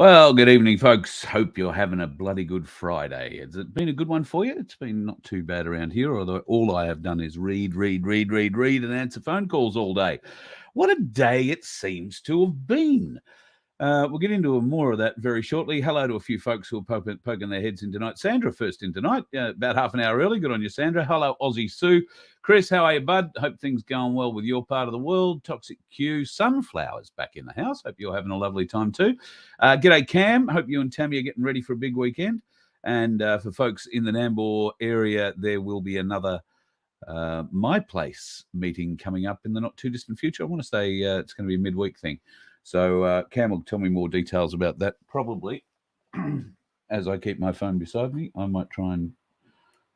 Well, good evening, folks. Hope you're having a bloody good Friday. Has it been a good one for you? It's been not too bad around here, although all I have done is read, and answer phone calls all day. What a day it seems to have been. We'll get into more of that very shortly. Hello to a few folks who are poking their heads in tonight. Sandra first in tonight, about half an hour early. Good on you, Sandra. Hello, Aussie Sue. Chris, how are you, bud? Hope things going well with your part of the world. Toxic Q, Sunflowers back in the house. Hope you're having a lovely time too. G'day, Cam. Hope you and Tammy are getting ready for a big weekend. And for folks in the Nambour area, there will be another My Place meeting coming up in the not too distant future. I want to say it's going to be a midweek thing. So Cam will tell me more details about that probably as I keep my phone beside me. I might try and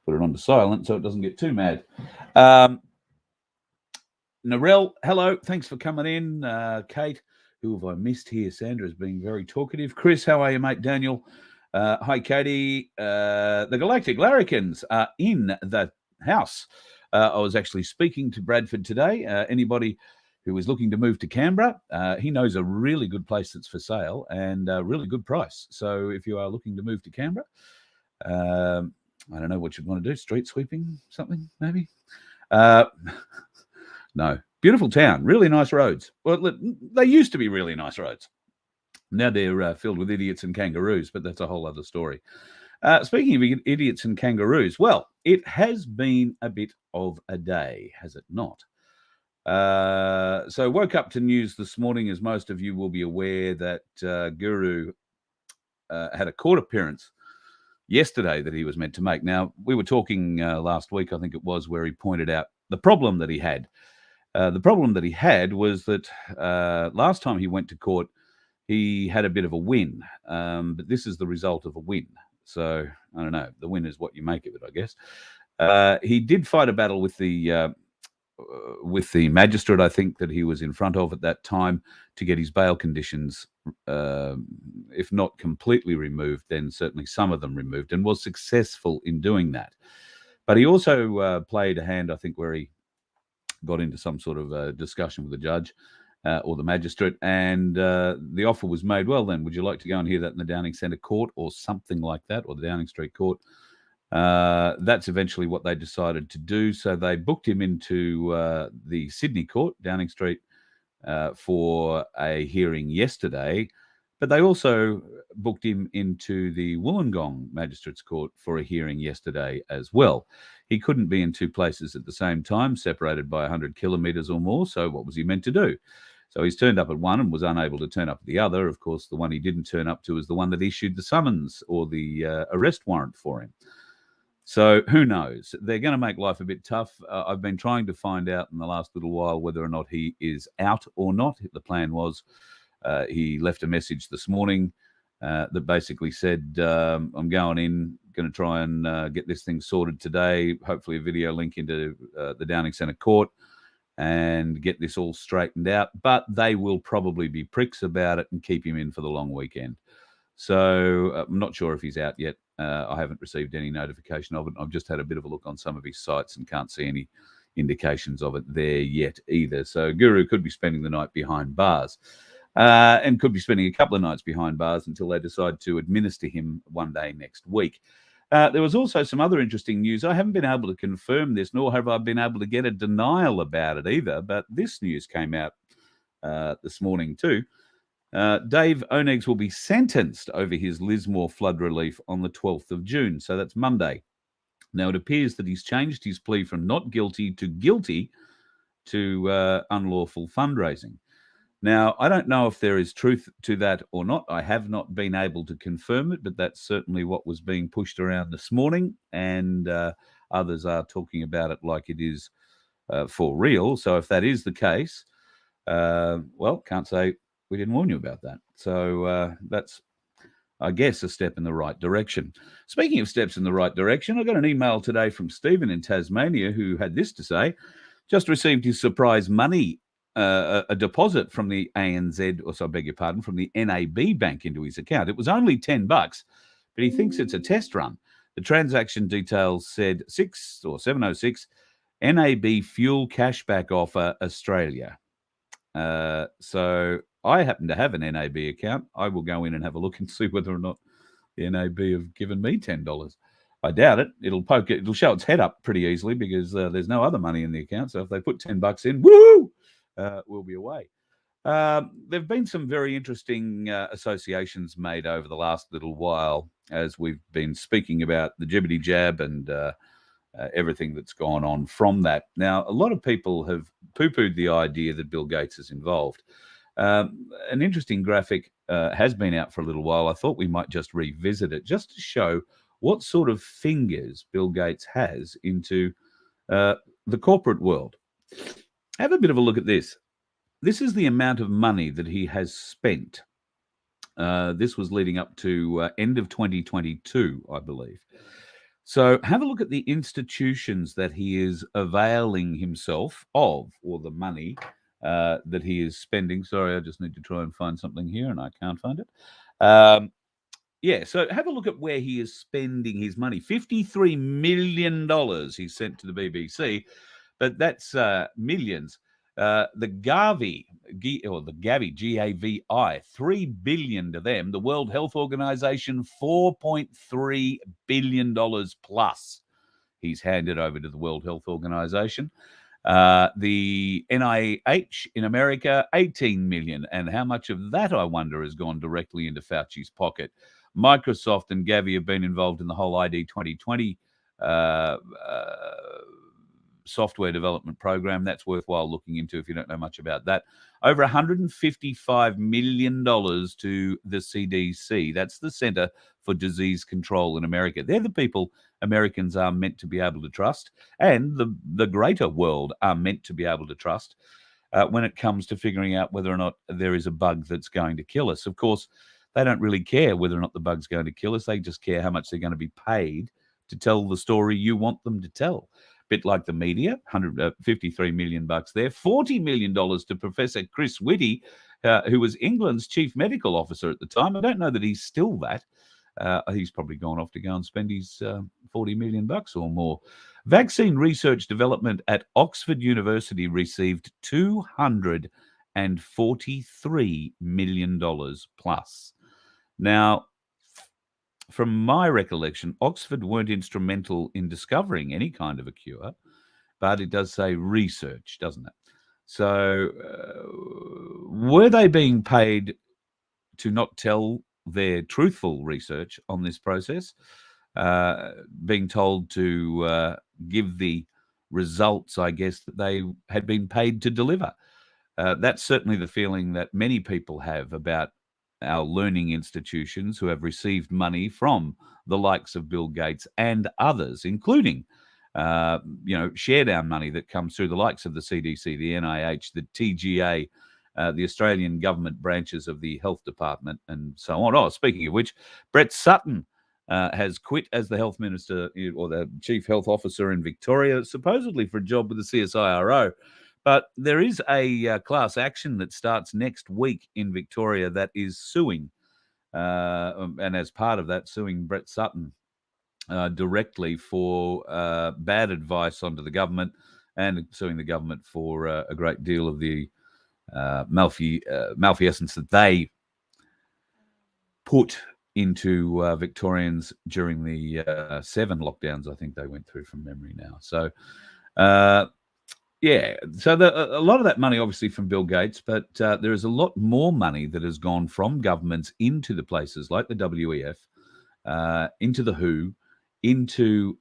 put it on to silent so it doesn't get too mad. Narelle, hello. Thanks for coming in. Kate, who have I missed here? Sandra's being very talkative. Chris, how are you, mate? Daniel, hi, Katie. The Galactic Larrikins are in the house. I was actually speaking to Bradford today. Anybody who is looking to move to Canberra, he knows a really good place that's for sale and a really good price. So if you are looking to move to Canberra, I don't know what you'd want to do, street sweeping, something maybe? No, beautiful town, really nice roads. Well, they used to be really nice roads. Now they're filled with idiots and kangaroos, but that's a whole other story. Speaking of idiots and kangaroos, well, it has been a bit of a day, has it not? So woke up to news this morning, as most of you will be aware, that Guru had a court appearance yesterday that he was meant to make. Now, we were talking last week, I think it was, where he pointed out the problem that he had. The problem that he had was that last time he went to court, he had a bit of a win, but this is the result of a win. So, I don't know, the win is what you make of it, I guess. He did fight a battle with the magistrate, I think, that he was in front of at that time to get his bail conditions, if not completely removed, then certainly some of them removed, and was successful in doing that. But he also played a hand, I think, where he got into some sort of discussion with the judge or the magistrate, and the offer was made, well, then, would you like to go and hear that in the Downing Centre Court or something like that, or the Downing Street Court? That's eventually what they decided to do. So they booked him into the Sydney Court, Downing Street, for a hearing yesterday. But they also booked him into the Wollongong Magistrates Court for a hearing yesterday as well. He couldn't be in two places at the same time, separated by 100 kilometres or more. So what was he meant to do? So he's turned up at one and was unable to turn up at the other. Of course, the one he didn't turn up to is the one that issued the summons or the arrest warrant for him. So who knows? They're going to make life a bit tough. I've been trying to find out in the last little while whether or not he is out or not. The plan was he left a message this morning that basically said, I'm going in, going to try and get this thing sorted today, hopefully a video link into the Downing Centre Court and get this all straightened out. But they will probably be pricks about it and keep him in for the long weekend. So I'm not sure if he's out yet. I haven't received any notification of it. I've just had a bit of a look on some of his sites and can't see any indications of it there yet either. So Guru could be spending the night behind bars and could be spending a couple of nights behind bars until they decide to administer him one day next week. There was also some other interesting news. I haven't been able to confirm this, nor have I been able to get a denial about it either. But this news came out this morning too. Dave Oneggs will be sentenced over his Lismore flood relief on the 12th of June. So that's Monday. Now, it appears that he's changed his plea from not guilty to unlawful fundraising. Now, I don't know if there is truth to that or not. I have not been able to confirm it, but that's certainly what was being pushed around this morning. And others are talking about it like it is for real. So if that is the case, well, can't say we didn't warn you about that. So that's, I guess, a step in the right direction. Speaking of steps in the right direction, I got an email today from Stephen in Tasmania who had this to say. Just received his surprise money, a deposit from the ANZ, or so I beg your pardon, from the NAB bank into his account. It was only $10, but he thinks it's a test run. The transaction details said 706 NAB fuel cashback offer Australia. So I happen to have an NAB account. I will go in and have a look and see whether or not the NAB have given me $10. I doubt it. It'll show its head up pretty easily because there's no other money in the account. So if they put $10 in, woo, we'll be away. There have been some very interesting associations made over the last little while as we've been speaking about the jibbity jab and everything that's gone on from that. Now, a lot of people have poo-pooed the idea that Bill Gates is involved. An interesting graphic has been out for a little while. I thought we might just revisit it just to show what sort of fingers Bill Gates has into the corporate world. Have a bit of a look at this. This is the amount of money that he has spent. This was leading up to end of 2022, I believe. So have a look at the institutions that he is availing himself of, or the money that he is spending. Sorry, I just need to try and find something here, and I can't find it. Yeah, so have a look at where he is spending his money. $53 million he sent to the BBC, but that's millions. The Gavi, Gavi, $3 billion to them. The World Health Organization, $4.3 billion plus he's handed over to the World Health Organization. The NIH in America, $18 million. And how much of that, I wonder, has gone directly into Fauci's pocket? Microsoft and Gavi have been involved in the whole ID 2020 software development program. That's worthwhile looking into if you don't know much about that. Over $155 million to the CDC. That's the Center for Disease Control in America. They're the people Americans are meant to be able to trust, and the greater world are meant to be able to trust when it comes to figuring out whether or not there is a bug that's going to kill us. Of course, they don't really care whether or not the bug's going to kill us. They just care how much they're going to be paid to tell the story you want them to tell. Bit like the media, $53 million there, $40 million to Professor Chris Whitty, who was England's chief medical officer at the time. I don't know that he's still that. He's probably gone off to go and spend his $40 million or more. Vaccine research development at Oxford University received $243 million plus. Now, from my recollection, Oxford weren't instrumental in discovering any kind of a cure, but it does say research, doesn't it? So were they being paid to not tell their truthful research on this process, being told to give the results, I guess, that they had been paid to deliver? That's certainly the feeling that many people have about our learning institutions who have received money from the likes of Bill Gates and others, including, share down money that comes through the likes of the CDC, the NIH, the TGA, the Australian government branches of the health department, and so on. Oh, speaking of which, Brett Sutton has quit as the health minister or the chief health officer in Victoria, supposedly for a job with the CSIRO. But there is a class action that starts next week in Victoria that is suing, and as part of that, suing Brett Sutton directly for bad advice onto the government, and suing the government for a great deal of the malfeasance that they put into Victorians during the 7 lockdowns, I think they went through from memory now. So, yeah, so a lot of that money obviously from Bill Gates, but there is a lot more money that has gone from governments into the places like the WEF, into the WHO, into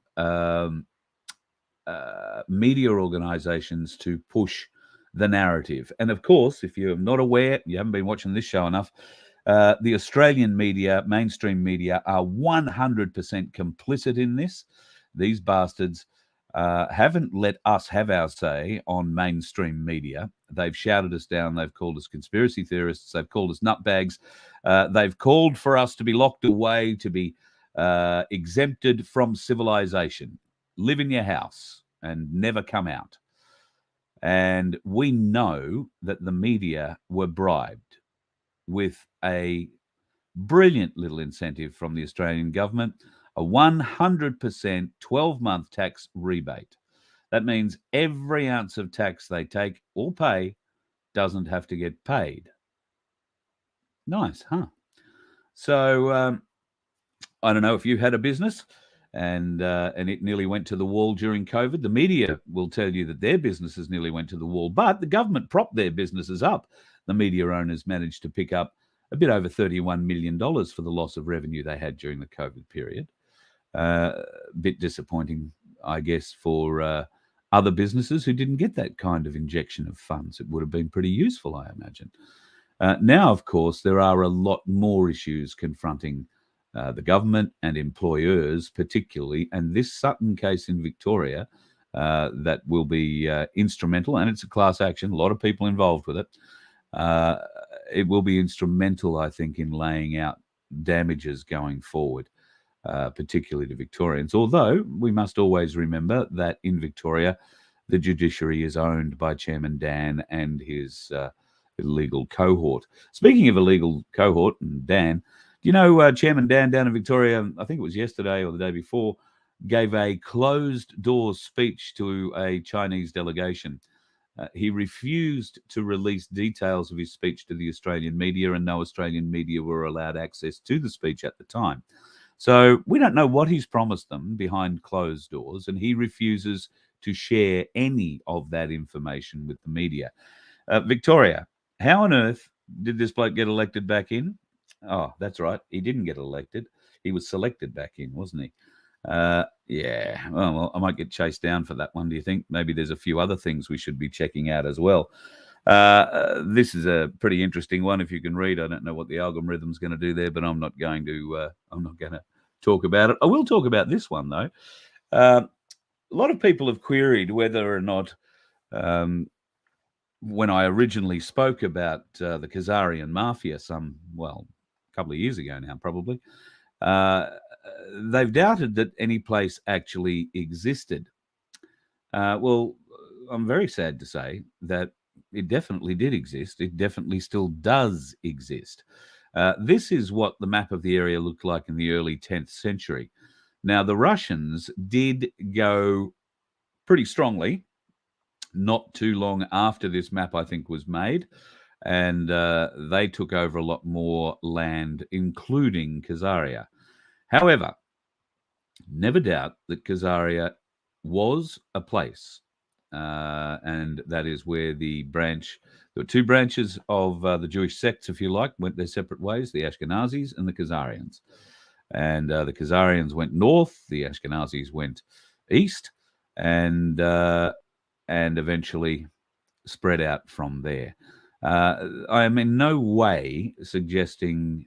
media organizations to push the narrative. And of course, if you're not aware, you haven't been watching this show enough, the Australian media, mainstream media, are 100% complicit in this. These bastards haven't let us have our say on mainstream media. They've shouted us down. They've called us conspiracy theorists. They've called us nutbags. They've called for us to be locked away, to be exempted from civilization. Live in your house and never come out. And we know that the media were bribed with a brilliant little incentive from the Australian government, a 100% 12-month tax rebate. That means every ounce of tax they take or pay doesn't have to get paid. Nice, huh? So I don't know if you had a business and it nearly went to the wall during COVID. The media will tell you that their businesses nearly went to the wall, but the government propped their businesses up. The media owners managed to pick up a bit over $31 million for the loss of revenue they had during the COVID period. A bit disappointing, I guess, for other businesses who didn't get that kind of injection of funds. It would have been pretty useful, I imagine. Now, of course, there are a lot more issues confronting the government and employers, particularly, and this Sutton case in Victoria that will be instrumental, and it's a class action, a lot of people involved with it. It will be instrumental, I think, in laying out damages going forward, particularly to Victorians. Although we must always remember that in Victoria, the judiciary is owned by Chairman Dan and his illegal cohort. Speaking of illegal cohort and Dan, do you know Chairman Dan down in Victoria, I think it was yesterday or the day before, gave a closed-door speech to a Chinese delegation. He refused to release details of his speech to the Australian media, and no Australian media were allowed access to the speech at the time. So we don't know what he's promised them behind closed doors, and he refuses to share any of that information with the media. Victoria, how on earth did this bloke get elected back in? Oh, that's right. He didn't get elected. He was selected back in, wasn't he? Yeah. Well, I might get chased down for that one, do you think? Maybe there's a few other things we should be checking out as well. This is a pretty interesting one. If you can read, I don't know what the algorithm's going to do there, but I'm not going to talk about it. I will talk about this one though. A lot of people have queried whether or not, when I originally spoke about the Khazarian mafia a couple of years ago now, probably, they've doubted that any place actually existed. Well, I'm very sad to say that it definitely did exist. It definitely still does exist. This is what the map of the area looked like in the early 10th century. Now, the Russians did go pretty strongly not too long after this map, I think, was made. And they took over a lot more land, including Khazaria. However, never doubt that Khazaria was a place. And that is where there were two branches of the Jewish sects, if you like, went their separate ways, the Ashkenazis and the Khazarians. And the Khazarians went north, the Ashkenazis went east, and eventually spread out from there. I am in no way suggesting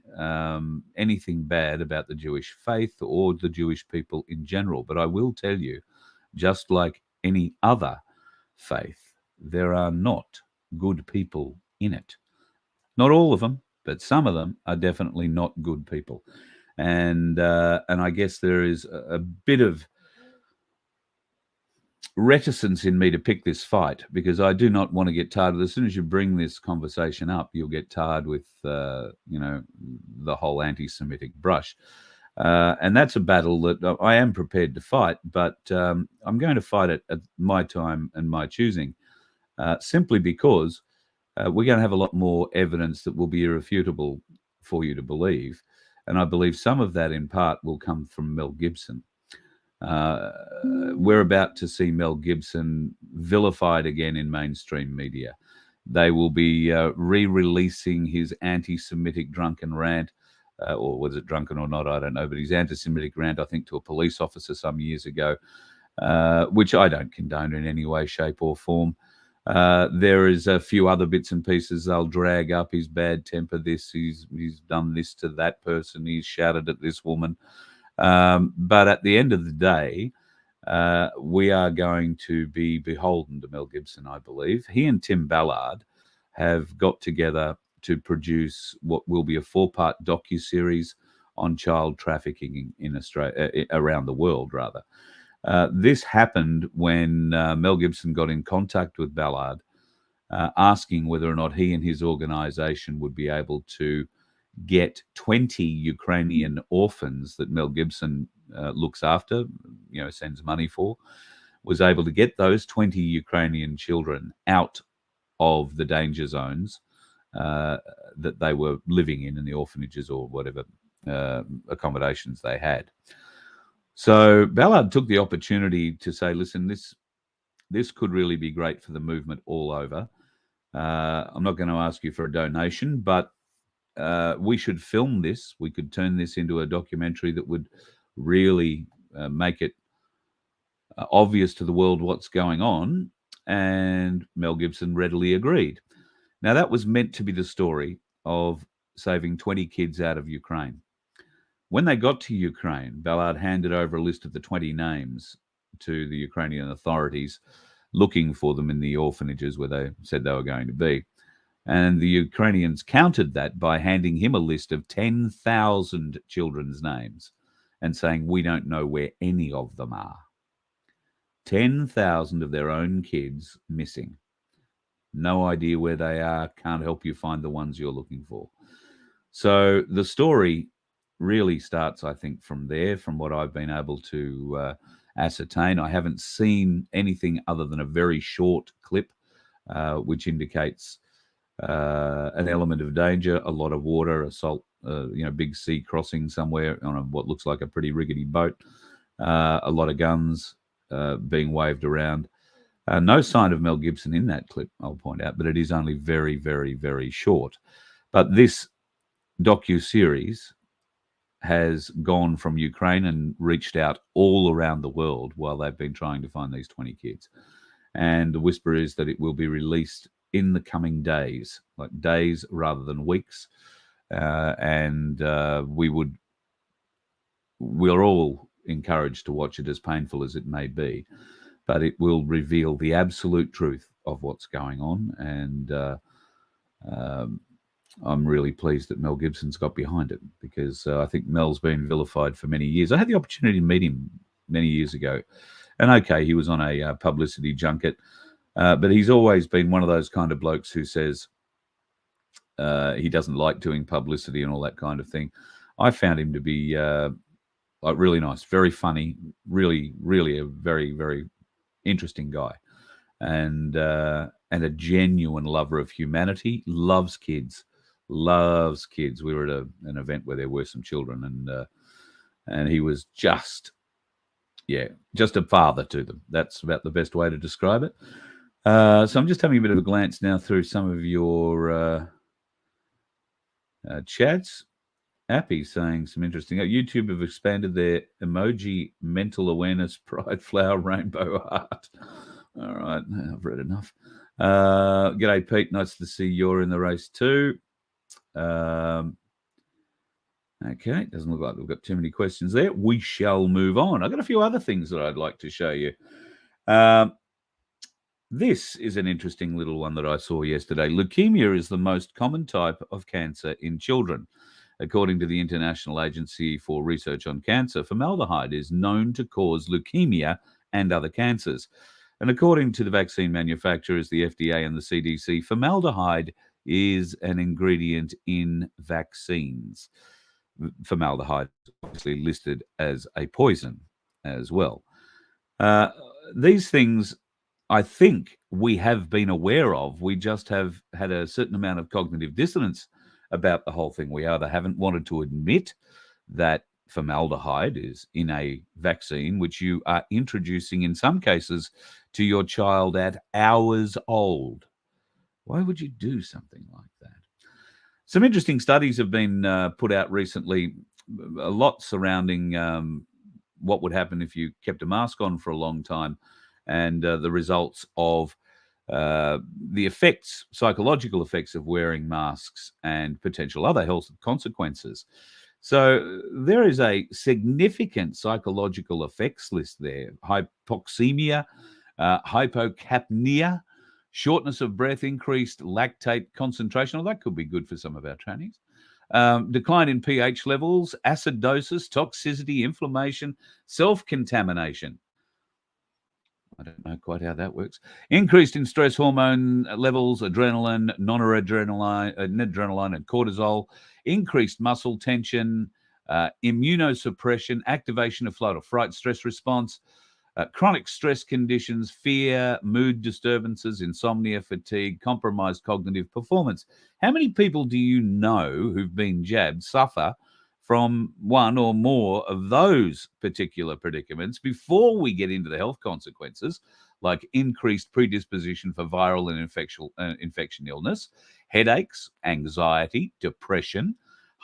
anything bad about the Jewish faith or the Jewish people in general, but I will tell you, just like any other faith, there are not good people in it. Not all of them, but some of them are definitely not good people. And I guess there is a bit of reticence in me to pick this fight, because I do not want to get tarred with, as soon as you bring this conversation up, you'll get tarred with, the whole anti-Semitic brush. And that's a battle that I am prepared to fight, but I'm going to fight it at my time and my choosing, simply because we're going to have a lot more evidence that will be irrefutable for you to believe. And I believe some of that in part will come from Mel Gibson. We're about to see Mel Gibson vilified again in mainstream media. They will be re-releasing his anti-Semitic drunken rant, or was it drunken or not, I don't know, but his anti-Semitic rant, I think, to a police officer some years ago, which I don't condone in any way, shape or form. There is a few other bits and pieces they'll drag up: his bad temper, he's done this to that person, he's shouted at this woman. But at the end of the day, we are going to be beholden to Mel Gibson, I believe. He and Tim Ballard have got together to produce what will be a 4-part docuseries on child trafficking in Australia, around the world, rather. This happened when Mel Gibson got in contact with Ballard, asking whether or not he and his organization would be able to get 20 Ukrainian orphans that Mel Gibson looks after, sends money for, was able to get those 20 Ukrainian children out of the danger zones that they were living in the orphanages or whatever accommodations they had. So Ballard took the opportunity to say, listen, this could really be great for the movement all over. I'm not going to ask you for a donation, but we should film this. We could turn this into a documentary that would really make it obvious to the world what's going on. And Mel Gibson readily agreed. Now, that was meant to be the story of saving 20 kids out of Ukraine. When they got to Ukraine, Ballard handed over a list of the 20 names to the Ukrainian authorities, looking for them in the orphanages where they said they were going to be. And the Ukrainians countered that by handing him a list of 10,000 children's names and saying, we don't know where any of them are. 10,000 of their own kids missing. No idea where they are, can't help you find the ones you're looking for. So the story really starts, I think, from there, from what I've been able to ascertain. I haven't seen anything other than a very short clip, which indicates an element of danger, a lot of water, assault, big sea crossing somewhere on what looks like a pretty rickety boat, a lot of guns being waved around. No sign of Mel Gibson in that clip, I'll point out, but it is only very, very, very short. But this docu-series has gone from Ukraine and reached out all around the world while they've been trying to find these 20 kids. And the whisper is that it will be released in the coming days, like days rather than weeks. We're all encouraged to watch it, as painful as it may be, but it will reveal the absolute truth of what's going on. And I'm really pleased that Mel Gibson's got behind it, because I think Mel's been vilified for many years. I had the opportunity to meet him many years ago. And okay, he was on a publicity junket, but he's always been one of those kind of blokes who says he doesn't like doing publicity and all that kind of thing. I found him to be really nice, very funny, really, really a very, very interesting guy, and a genuine lover of humanity. Loves kids. We were at an event where there were some children, and he was just a father to them. That's about the best way to describe it. So I'm just having a bit of a glance now through some of your chats. Appy saying some interesting. YouTube have expanded their emoji mental awareness pride flower rainbow heart. All right, I've read enough. G'day, Pete. Nice to see you're in the race too. Okay, doesn't look like we've got too many questions there. We shall move on. I've got a few other things that I'd like to show you. This is an interesting little one that I saw yesterday. Leukemia is the most common type of cancer in children. According to the International Agency for Research on Cancer, formaldehyde is known to cause leukemia and other cancers. And according to the vaccine manufacturers, the FDA and the CDC, formaldehyde is an ingredient in vaccines. Formaldehyde is obviously listed as a poison as well. These things, I think, we have been aware of. We just have had a certain amount of cognitive dissonance about the whole thing. We either haven't wanted to admit that formaldehyde is in a vaccine, which you are introducing in some cases to your child at hours old. Why would you do something like that? Some interesting studies have been put out recently, a lot surrounding what would happen if you kept a mask on for a long time, and the results of the effects, psychological effects of wearing masks and potential other health consequences. So there is a significant psychological effects list there. Hypoxemia, hypocapnia, shortness of breath, increased lactate concentration. Well, that could be good for some of our trainees. Decline in pH levels, acidosis, toxicity, inflammation, self-contamination. I don't know quite how that works. Increased in stress hormone levels, adrenaline, noradrenaline, adrenaline, and cortisol. Increased muscle tension, immunosuppression, activation of flight or fright stress response, chronic stress conditions, fear, mood disturbances, insomnia, fatigue, compromised cognitive performance. How many people do you know who've been jabbed suffer from one or more of those particular predicaments before we get into the health consequences, like increased predisposition for viral and infection illness, headaches, anxiety, depression,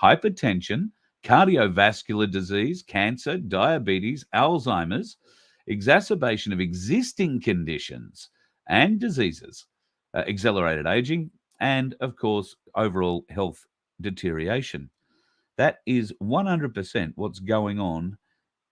hypertension, cardiovascular disease, cancer, diabetes, Alzheimer's, exacerbation of existing conditions and diseases, accelerated aging, and of course, overall health deterioration. That is 100% what's going on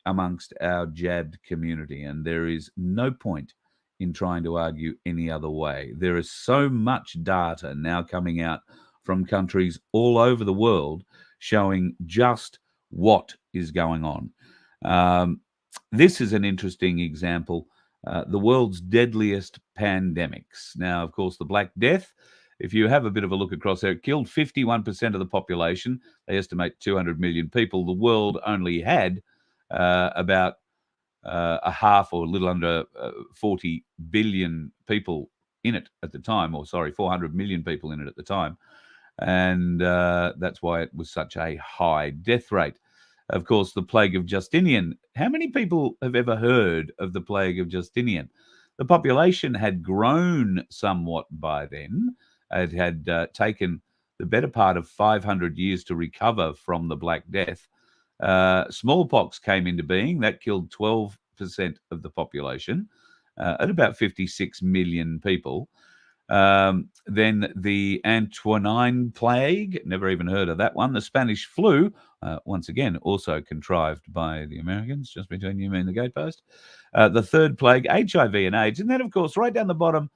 amongst our jabbed community, and there is no point in trying to argue any other way. There is so much data now coming out from countries all over the world showing just what is going on. This is an interesting example. The world's deadliest pandemics. Now, of course, the Black Death, if you have a bit of a look across there, it killed 51% of the population. They estimate 200 million people. The world only had about a half or a little under 40 billion people in it at the time, or sorry, 400 million people in it at the time. And that's why it was such a high death rate. Of course, the plague of Justinian. How many people have ever heard of the plague of Justinian? The population had grown somewhat by then. It had taken the better part of 500 years to recover from the Black Death. Smallpox came into being. That killed 12% of the population at about 56 million people. Then the Antonine Plague, never even heard of that one. The Spanish flu, once again, also contrived by the Americans, just between you and the gatepost. The third plague, HIV and AIDS. And then, of course, right down the bottom,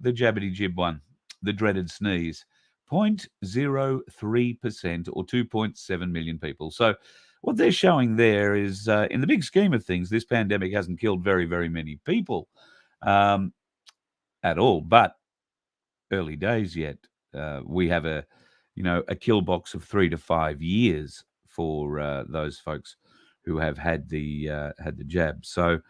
the jabbity jib one, the dreaded sneeze. 0.03% or 2.7 million people. So what they're showing there is, in the big scheme of things, this pandemic hasn't killed very, very many people at all. But early days yet. We have a kill box of 3 to 5 years for those folks who have had the jab. So,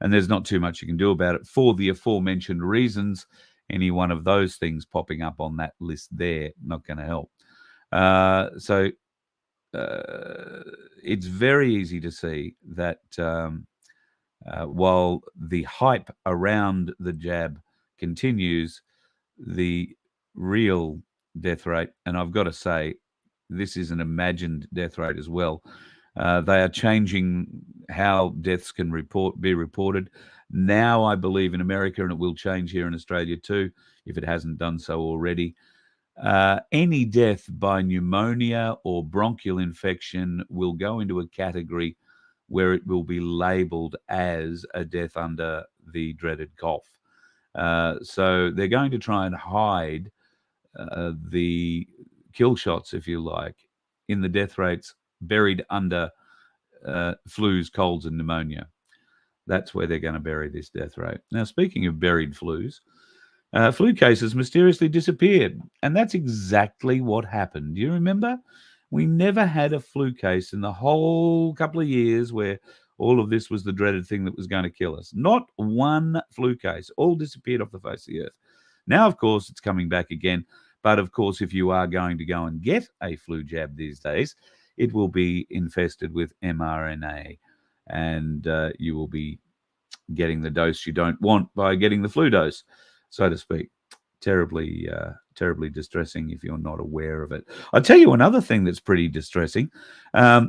and there's not too much you can do about it for the aforementioned reasons. Any one of those things popping up on that list there, not going to help. So it's very easy to see that while the hype around the jab continues, the real death rate, and I've got to say, this is an imagined death rate as well. They are changing how deaths can be reported. Now, I believe in America, and it will change here in Australia too, if it hasn't done so already. Any death by pneumonia or bronchial infection will go into a category where it will be labelled as a death under the dreaded cough. So they're going to try and hide the kill shots, if you like, in the death rates buried under flus, colds, and pneumonia. That's where they're going to bury this death rate. Now, speaking of buried flus, flu cases mysteriously disappeared. And that's exactly what happened. Do you remember? We never had a flu case in the whole couple of years where all of this was the dreaded thing that was going to kill us. Not one flu case. All disappeared off the face of the earth. Now, of course, it's coming back again. But, of course, if you are going to go and get a flu jab these days, it will be infested with mRNA. And you will be getting the dose you don't want by getting the flu dose, so to speak. Terribly distressing if you're not aware of it. I'll tell you another thing that's pretty distressing. I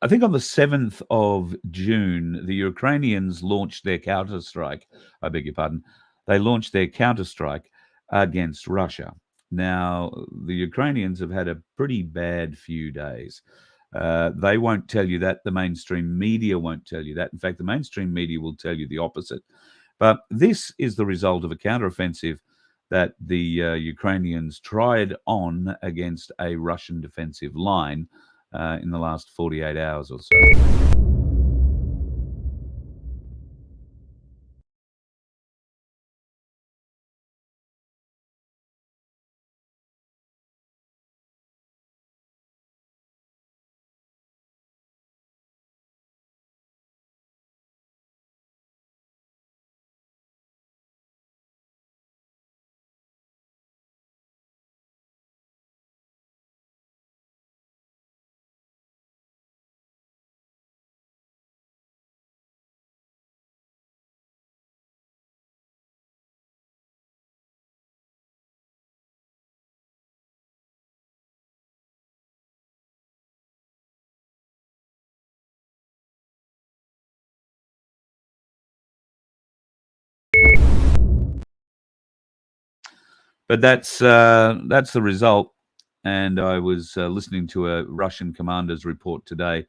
think on the 7th of June, the Ukrainians launched their counterstrike. I beg your pardon. They launched their counterstrike against Russia. Now, the Ukrainians have had a pretty bad few days. They won't tell you that. The mainstream media won't tell you that. In fact, the mainstream media will tell you the opposite. But this is the result of a counteroffensive that the Ukrainians tried on against a Russian defensive line in the last 48 hours or so. But that's the result. And I was listening to a Russian commander's report today.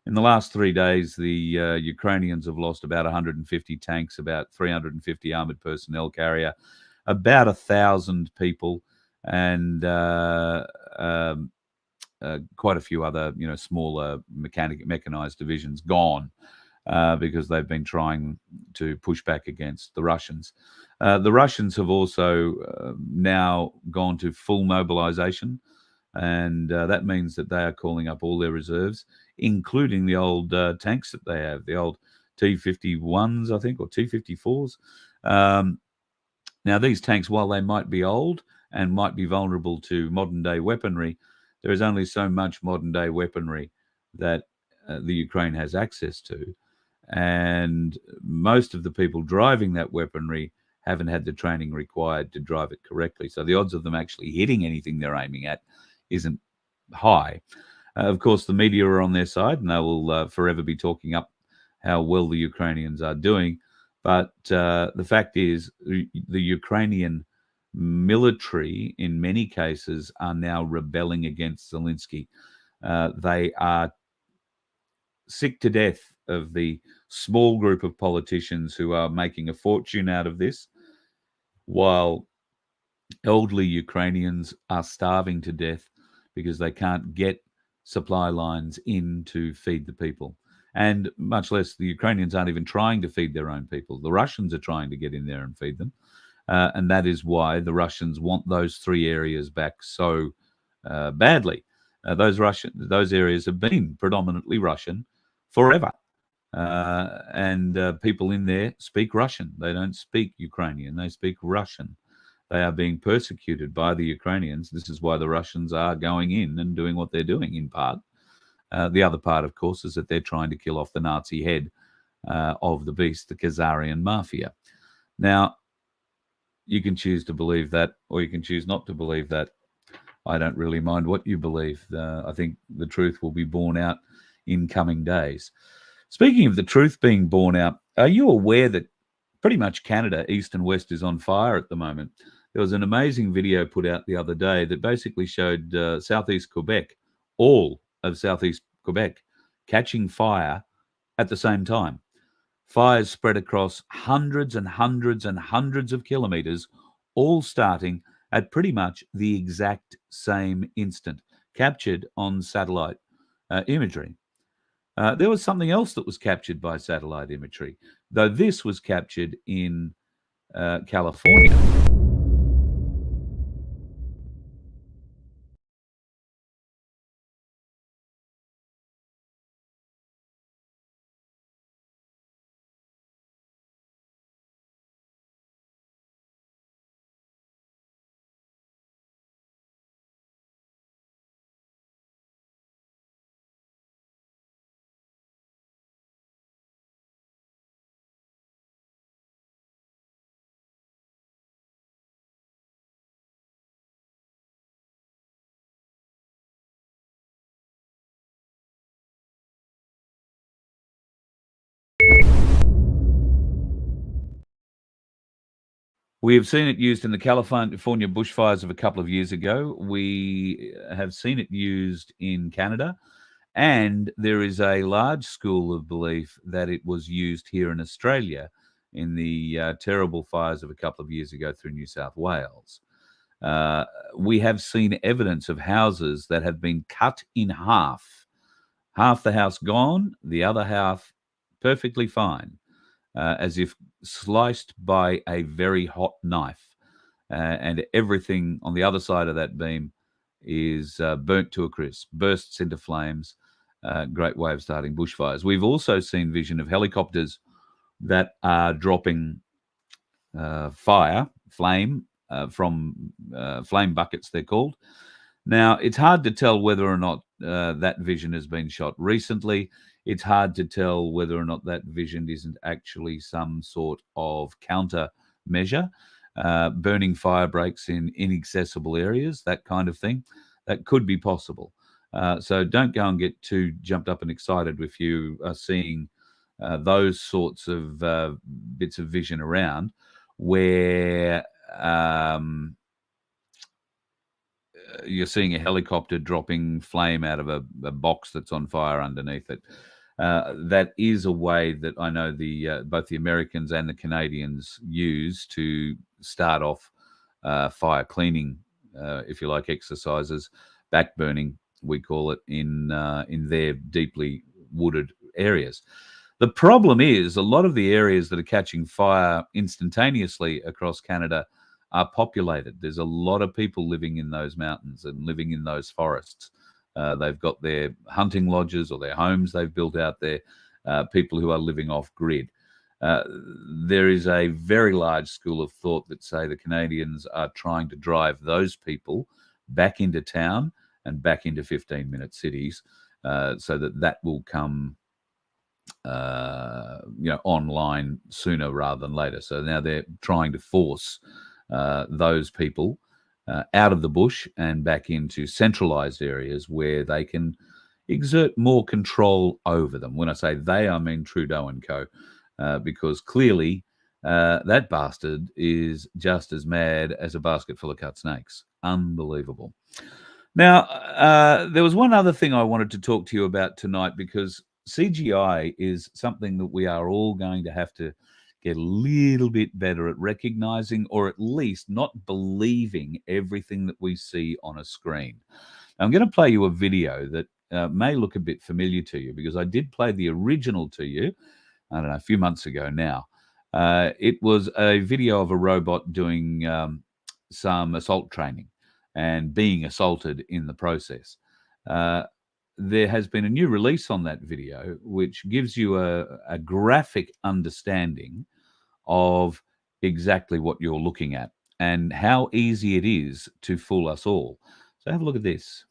In the last 3 days, the Ukrainians have lost about 150 tanks, about 350 armored personnel carrier, about 1,000 people, and quite a few other, smaller mechanized divisions gone because they've been trying to push back against the Russians. The Russians have also now gone to full mobilization, and that means that they are calling up all their reserves, including the old tanks that they have, the old T-51s, I think, or T-54s. Now, these tanks, while they might be old and might be vulnerable to modern-day weaponry, there is only so much modern-day weaponry that the Ukraine has access to. And most of the people driving that weaponry haven't had the training required to drive it correctly. So the odds of them actually hitting anything they're aiming at isn't high. Of course, the media are on their side, and they will forever be talking up how well the Ukrainians are doing. But the fact is, the Ukrainian military, in many cases, are now rebelling against Zelensky. They are sick to death of the small group of politicians who are making a fortune out of this, while elderly Ukrainians are starving to death because they can't get supply lines in to feed the people. And much less, the Ukrainians aren't even trying to feed their own people. The Russians are trying to get in there and feed them. And that is why the Russians want those 3 areas back so badly. Those areas have been predominantly Russian forever. And people in there speak Russian. They don't speak Ukrainian. They speak Russian. They are being persecuted by the Ukrainians. This is why the Russians are going in and doing what they're doing, in part. The other part, of course, is that they're trying to kill off the Nazi head of the beast, the Khazarian mafia. Now, you can choose to believe that, or you can choose not to believe that. I don't really mind what you believe. I think the truth will be borne out in coming days. Speaking of the truth being borne out, are you aware that pretty much Canada, east and west, is on fire at the moment? There was an amazing video put out the other day that basically showed southeast Quebec, all of southeast Quebec, catching fire at the same time. Fires spread across hundreds and hundreds and hundreds of kilometres, all starting at pretty much the exact same instant, captured on satellite imagery. There was something else that was captured by satellite imagery, though this was captured in California. We have seen it used in the California bushfires of a couple of years ago. We have seen it used in Canada. And there is a large school of belief that it was used here in Australia in the terrible fires of a couple of years ago through New South Wales. We have seen evidence of houses that have been cut in half the house gone, the other half perfectly fine, as if sliced by a very hot knife. And everything on the other side of that beam is burnt to a crisp, bursts into flames. Great way of starting bushfires. We've also seen vision of helicopters that are dropping flame from flame buckets, they're called. Now, it's hard to tell whether or not that vision has been shot recently. It's hard to tell whether or not that vision isn't actually some sort of countermeasure, burning fire breaks in inaccessible areas, that kind of thing. That could be possible. So don't go and get too jumped up and excited if you are seeing those sorts of bits of vision around where you're seeing a helicopter dropping flame out of a box that's on fire underneath it. That is a way that I know both the Americans and the Canadians use to start off fire cleaning, if you like, exercises, backburning, we call it, in their deeply wooded areas. The problem is a lot of the areas that are catching fire instantaneously across Canada are populated. There's a lot of people living in those mountains and living in those forests. They've got their hunting lodges or their homes they've built out there, people who are living off grid. There is a very large school of thought that say the Canadians are trying to drive those people back into town and back into 15-minute cities, so that will come online sooner rather than later. So now they're trying to force those people out of the bush and back into centralized areas where they can exert more control over them. When I say they, I mean Trudeau and co, because clearly that bastard is just as mad as a basket full of cut snakes. Unbelievable. Now, there was one other thing I wanted to talk to you about tonight, because CGI is something that we are all going to have to get a little bit better at recognizing, or at least not believing everything that we see on a screen. Now, I'm going to play you a video that may look a bit familiar to you, because I did play the original to you, I don't know, a few months ago now. It was a video of a robot doing some assault training and being assaulted in the process. There has been a new release on that video, which gives you a graphic understanding of exactly what you're looking at and how easy it is to fool us all. So have a look at this.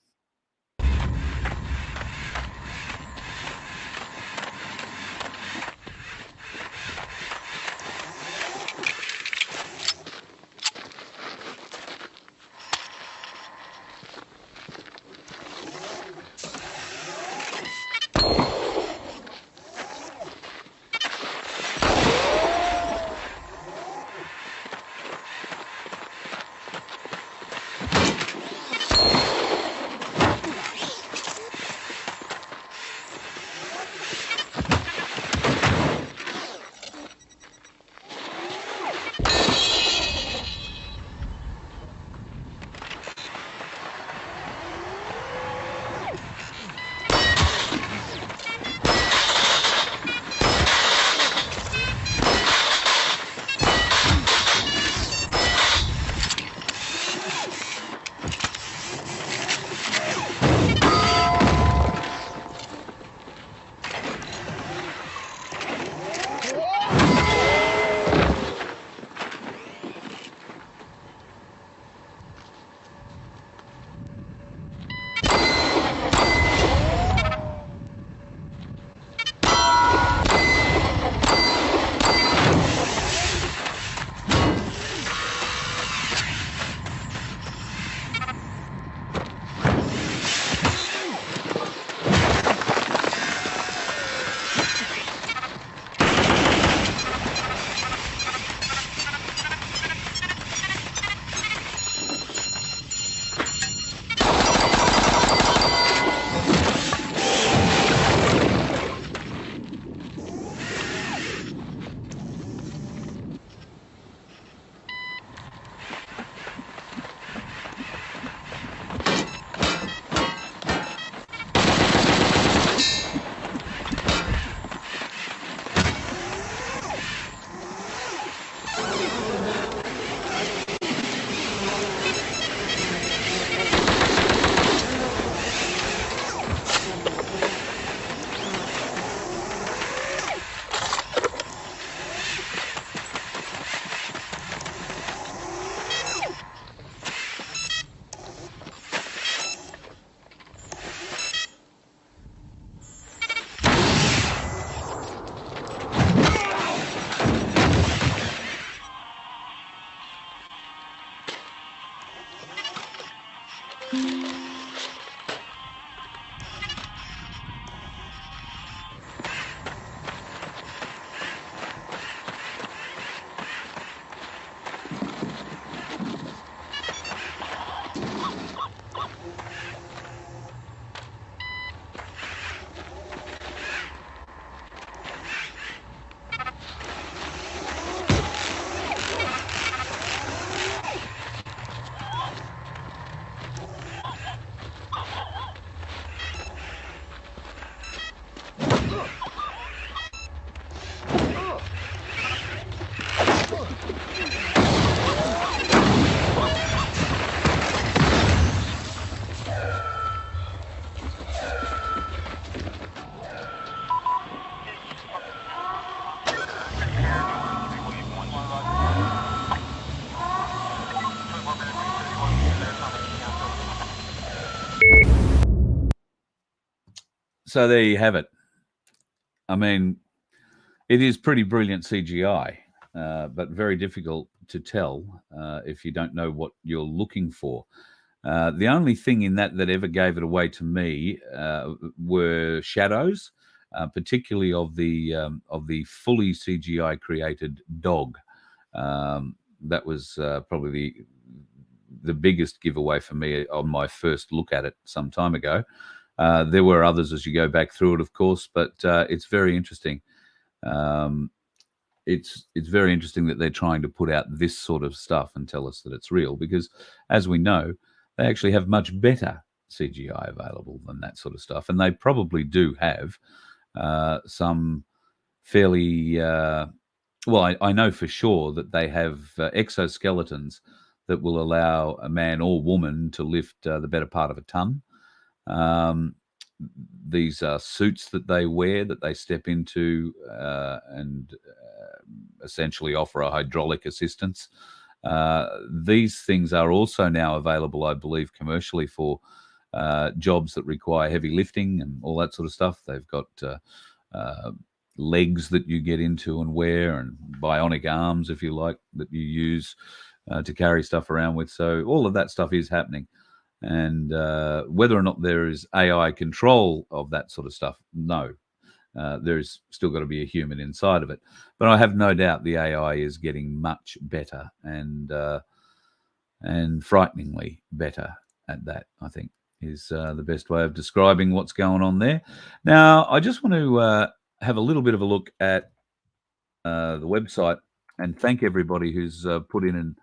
So there you have it. I mean, it is pretty brilliant CGI, but very difficult to tell if you don't know what you're looking for. The only thing in that ever gave it away to me were shadows, particularly of the fully CGI created dog. That was probably the biggest giveaway for me on my first look at it some time ago. There were others as you go back through it, of course, but it's very interesting. It's very interesting that they're trying to put out this sort of stuff and tell us that it's real, because as we know, they actually have much better CGI available than that sort of stuff, and they probably do have some fairly well, I know for sure that they have exoskeletons that will allow a man or woman to lift the better part of a ton. These are suits that they wear, that they step into and essentially offer a hydraulic assistance. These things are also now available, I believe, commercially for jobs that require heavy lifting and all that sort of stuff. They've got legs that you get into and wear, and bionic arms, if you like, that you use to carry stuff around with. So all of that stuff is happening. And whether or not there is AI control of that sort of stuff, no. There's still got to be a human inside of it. But I have no doubt the AI is getting much better and frighteningly better at that, I think, is the best way of describing what's going on there. Now, I just want to have a little bit of a look at the website and thank everybody who's put in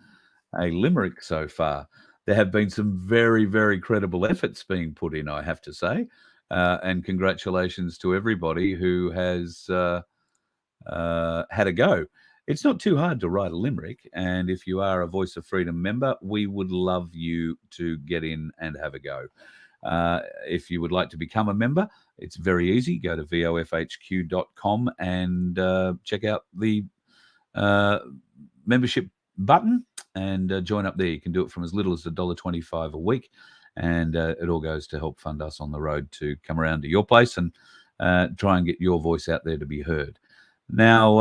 a limerick so far. There have been some very, very credible efforts being put in, I have to say. And congratulations to everybody who has had a go. It's not too hard to write a limerick. And if you are a Voice of Freedom member, we would love you to get in and have a go. If you would like to become a member, it's very easy. Go to vofhq.com and check out the membership button and join up there. You can do it from as little as $1.25 a week, and it all goes to help fund us on the road to come around to your place and try and get your voice out there to be heard. Now,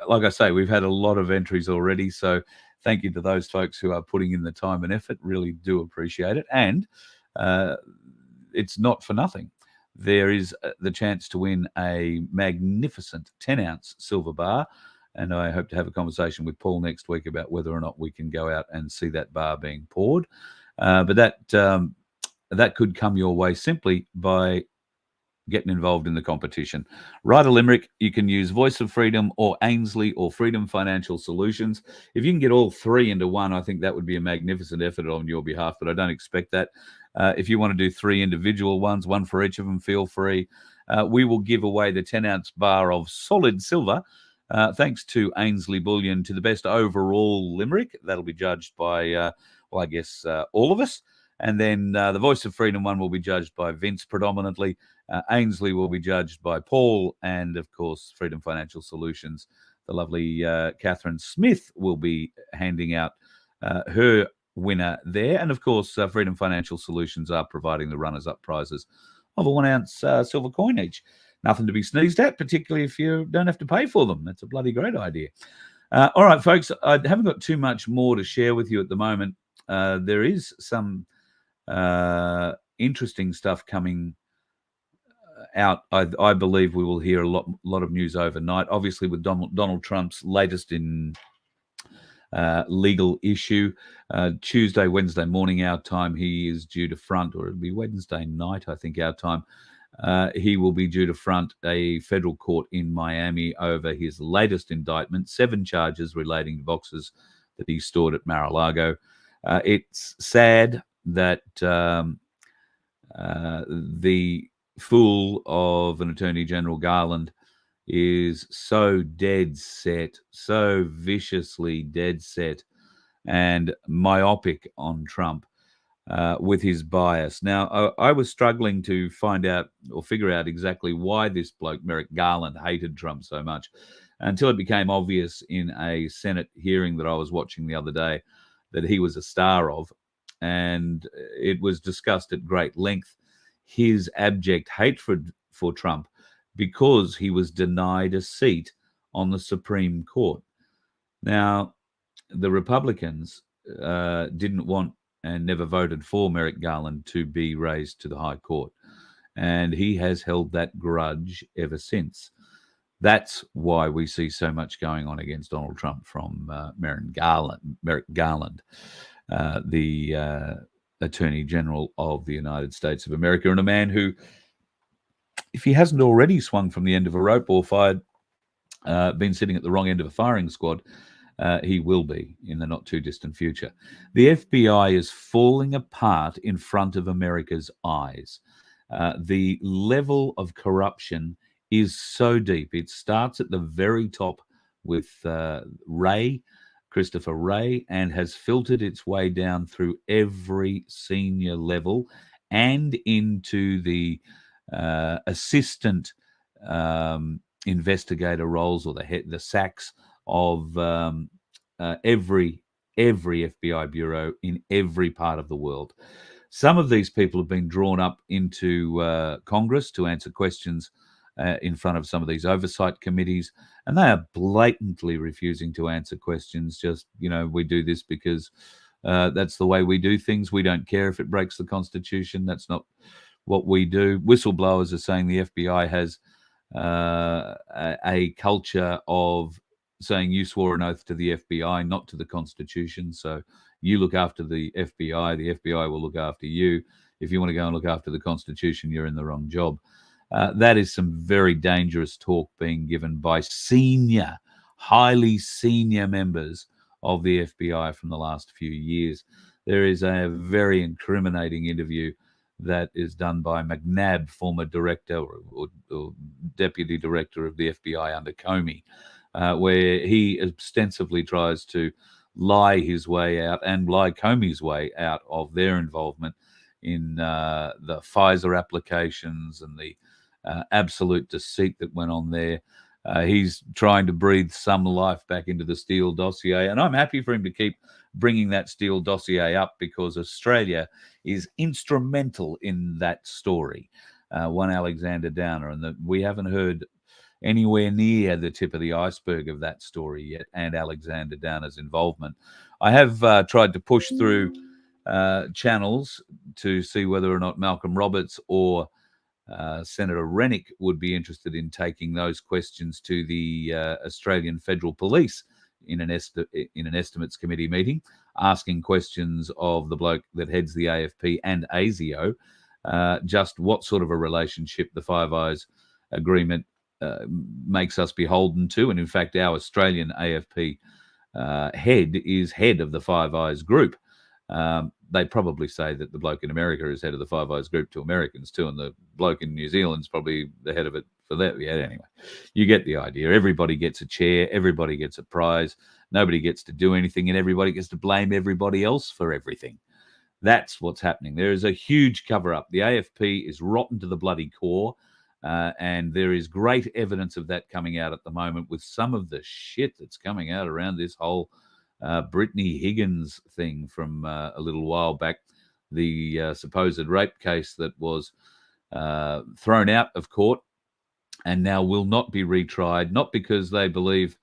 like I say, we've had a lot of entries already, so thank you to those folks who are putting in the time and effort. Really do appreciate it. And it's not for nothing. There is the chance to win a magnificent 10-ounce silver bar, and I hope to have a conversation with Paul next week about whether or not we can go out and see that bar being poured. But that could come your way simply by getting involved in the competition. Write a limerick. You can use Voice of Freedom or Ainslie or Freedom Financial Solutions. If you can get all three into one, I think that would be a magnificent effort on your behalf, but I don't expect that. If you want to do three individual ones, one for each of them, feel free. We will give away the 10-ounce bar of solid silver, thanks to Ainslie Bullion, to the best overall limerick. That'll be judged by, I guess, all of us. And then the Voice of Freedom one will be judged by Vince predominantly. Ainslie will be judged by Paul. And, of course, Freedom Financial Solutions, the lovely Catherine Smith, will be handing out her winner there. And, of course, Freedom Financial Solutions are providing the runners-up prizes of a 1-ounce silver coin each. Nothing to be sneezed at, particularly if you don't have to pay for them. That's a bloody great idea. All right, folks, I haven't got too much more to share with you at the moment. There is some interesting stuff coming out. I believe we will hear a lot of news overnight, obviously with Donald Trump's latest in legal issue. Tuesday, Wednesday morning our time, he is due to front, or it'll be Wednesday night, I think, our time. He will be due to front a federal court in Miami over his latest indictment, 7 charges relating to boxes that he stored at Mar-a-Lago. It's sad that the fool of an Attorney General Garland is so dead set, so viciously dead set and myopic on Trump with his bias. Now, I was struggling to find out or figure out exactly why this bloke, Merrick Garland, hated Trump so much until it became obvious in a Senate hearing that I was watching the other day that he was a star of. And it was discussed at great length his abject hatred for Trump because he was denied a seat on the Supreme Court. Now, the Republicans didn't want and never voted for Merrick Garland to be raised to the High Court. And he has held that grudge ever since. That's why we see so much going on against Donald Trump from Merrick Garland, the Attorney General of the United States of America, and a man who, if he hasn't already swung from the end of a rope or been sitting at the wrong end of a firing squad, he will be in the not too distant future. The FBI is falling apart in front of America's eyes. The level of corruption is so deep. It starts at the very top with Christopher Wray, and has filtered its way down through every senior level and into the assistant investigator roles, or the SACs of every FBI bureau in every part of the world. Some of these people have been drawn up into Congress to answer questions in front of some of these oversight committees, and they are blatantly refusing to answer questions. Just, we do this because that's the way we do things. We don't care if it breaks the Constitution. That's not what we do. Whistleblowers are saying the FBI has a culture of saying you swore an oath to the FBI, not to the Constitution. So you look after the FBI will look after you. If you want to go and look after the Constitution, you're in the wrong job. That is some very dangerous talk being given by highly senior members of the FBI from the last few years. There is a very incriminating interview that is done by McNabb, former director or deputy director of the FBI under Comey, where he ostensibly tries to lie his way out and lie Comey's way out of their involvement in the Pfizer applications and the absolute deceit that went on there. He's trying to breathe some life back into the Steele dossier, and I'm happy for him to keep bringing that Steele dossier up, because Australia is instrumental in that story. One Alexander Downer, and we haven't heard anywhere near the tip of the iceberg of that story yet, and Alexander Downer's involvement. I have tried to push through channels to see whether or not Malcolm Roberts or Senator Rennick would be interested in taking those questions to the Australian Federal Police in an estimates committee meeting, asking questions of the bloke that heads the AFP and ASIO, just what sort of a relationship the Five Eyes agreement makes us beholden to. And in fact, our Australian AFP head is head of the Five Eyes group. They probably say that the bloke in America is head of the Five Eyes group to Americans too, and the bloke in New Zealand's probably the head of it for that. Yeah, anyway, you get the idea. Everybody gets a chair, everybody gets a prize, nobody gets to do anything, and everybody gets to blame everybody else for everything. That's what's happening. There is a huge cover-up. The AFP is rotten to the bloody core, and there is great evidence of that coming out at the moment with some of the shit that's coming out around this whole Brittany Higgins thing from a little while back, the supposed rape case that was thrown out of court and now will not be retried, not because they believe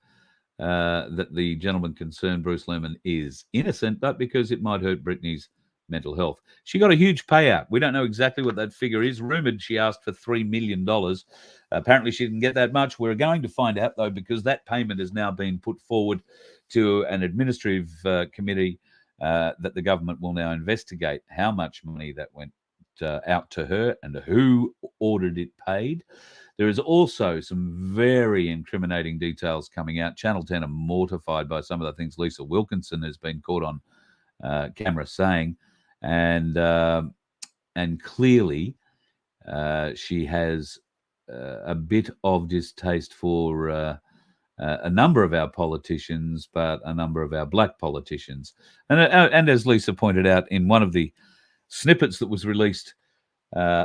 that the gentleman concerned, Bruce Lemon, is innocent, but because it might hurt Brittany's mental health. She got a huge payout. We don't know exactly what that figure is. Rumoured she asked for $3 million. Apparently she didn't get that much. We're going to find out, though, because that payment has now been put forward to an administrative committee that the government will now investigate how much money that went out to her and who ordered it paid. There is also some very incriminating details coming out. Channel 10 are mortified by some of the things Lisa Wilkinson has been caught on camera saying, and clearly she has a bit of distaste for a number of our politicians, but a number of our black politicians. And as Lisa pointed out in one of the snippets that was released,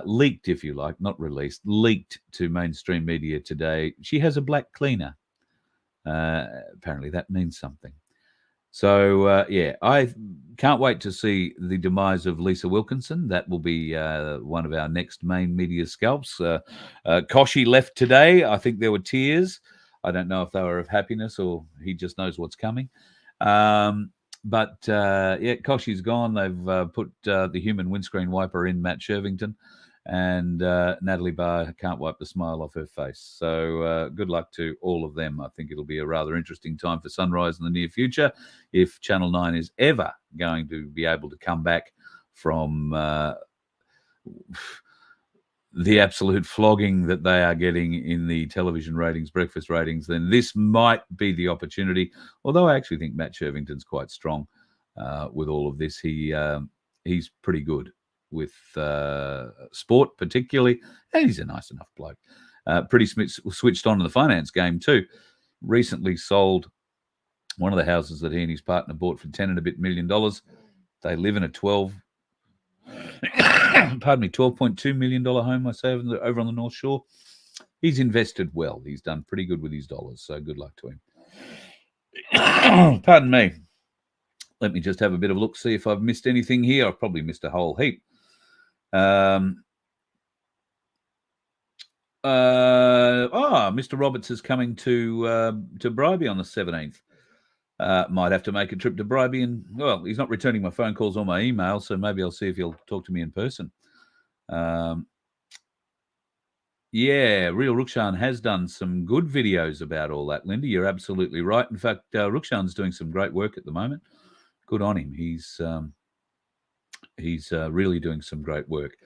leaked, if you like, not released, leaked to mainstream media today, she has a black cleaner. Apparently that means something. So, yeah, I can't wait to see the demise of Lisa Wilkinson. That will be one of our next main media scalps. Koshy left today. I think there were tears. I don't know if they were of happiness or he just knows what's coming. But yeah, Koshy's gone. They've put the human windscreen wiper in Matt Shervington. And Natalie Barr can't wipe the smile off her face. So good luck to all of them. I think it'll be a rather interesting time for Sunrise in the near future if Channel 9 is ever going to be able to come back from the absolute flogging that they are getting in the television ratings, breakfast ratings. Then this might be the opportunity. Although I actually think Matt Shervington's quite strong with all of this. He's pretty good with sport particularly, and he's a nice enough bloke. Pretty switched on to the finance game too. Recently sold one of the houses that he and his partner bought for $10 and a bit million. They live in a $12.2 million home, I say, over on the North Shore. He's invested well. He's done pretty good with his dollars, so good luck to him. Pardon me. Let me just have a bit of a look, see if I've missed anything here. I've probably missed a whole heap. Mr. Roberts is coming to Bribie on the 17th. Might have to make a trip to Bribie, and well, he's not returning my phone calls or my email, so maybe I'll see if he'll talk to me in person. Yeah, Real Rukshan has done some good videos about all that, Linda. You're absolutely right. In fact, Rukshan's doing some great work at the moment. Good on him. He's really doing some great work.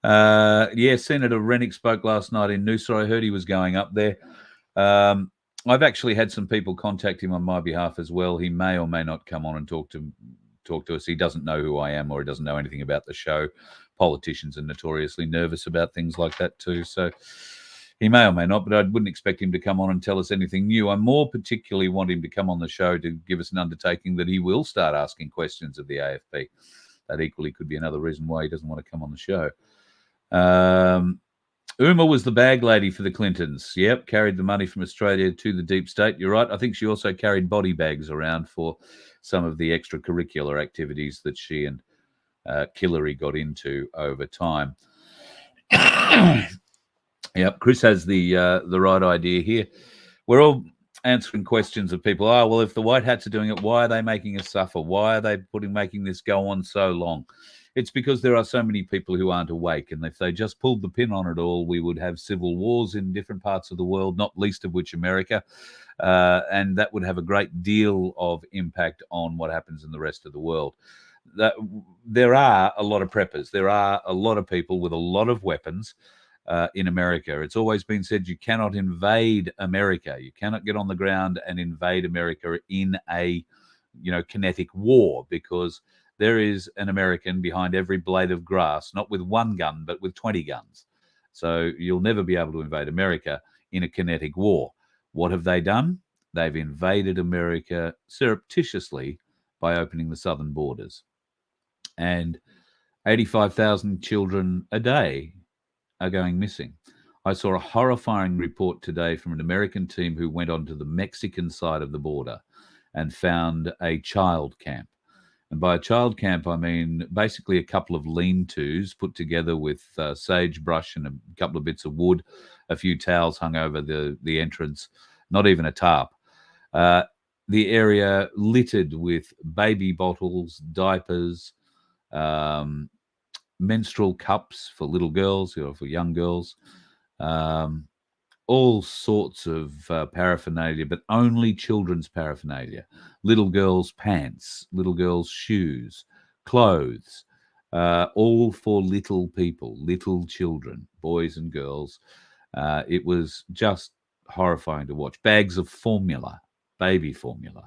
Yeah, Senator Rennick spoke last night in Noosa. I heard he was going up there. I've actually had some people contact him on my behalf as well. He may or may not come on and talk to us. He doesn't know who I am, or he doesn't know anything about the show. Politicians are notoriously nervous about things like that too. So he may or may not, but I wouldn't expect him to come on and tell us anything new. I more particularly want him to come on the show to give us an undertaking that he will start asking questions of the AFP. That equally could be another reason why he doesn't want to come on the show. Uma was the bag lady for the Clintons. Yep, carried the money from Australia to the deep state. You're right. I think she also carried body bags around for some of the extracurricular activities that she and Hillary got into over time. Yep, Chris has the right idea here. We're all answering questions of people. Oh, well, if the white hats are doing it, why are they making us suffer? Why are they making this go on so long? It's because there are so many people who aren't awake, and if they just pulled the pin on it all, we would have civil wars in different parts of the world, not least of which America, and that would have a great deal of impact on what happens in the rest of the world. There are a lot of preppers. There are a lot of people with a lot of weapons in America. It's always been said you cannot invade America. You cannot get on the ground and invade America in a kinetic war, because there is an American behind every blade of grass, not with one gun, but with 20 guns. So you'll never be able to invade America in a kinetic war. What have they done? They've invaded America surreptitiously by opening the southern borders. And 85,000 children a day are going missing. I saw a horrifying report today from an American team who went onto the Mexican side of the border and found a child camp. And by a child camp, I mean basically a couple of lean-tos put together with sagebrush and a couple of bits of wood, a few towels hung over the entrance, not even a tarp. The area littered with baby bottles, diapers, menstrual cups for little girls or for young girls, all sorts of paraphernalia, but only children's paraphernalia. Little girls' pants, little girls' shoes, clothes, all for little people, little children, boys and girls. It was just horrifying to watch. Bags of formula, baby formula.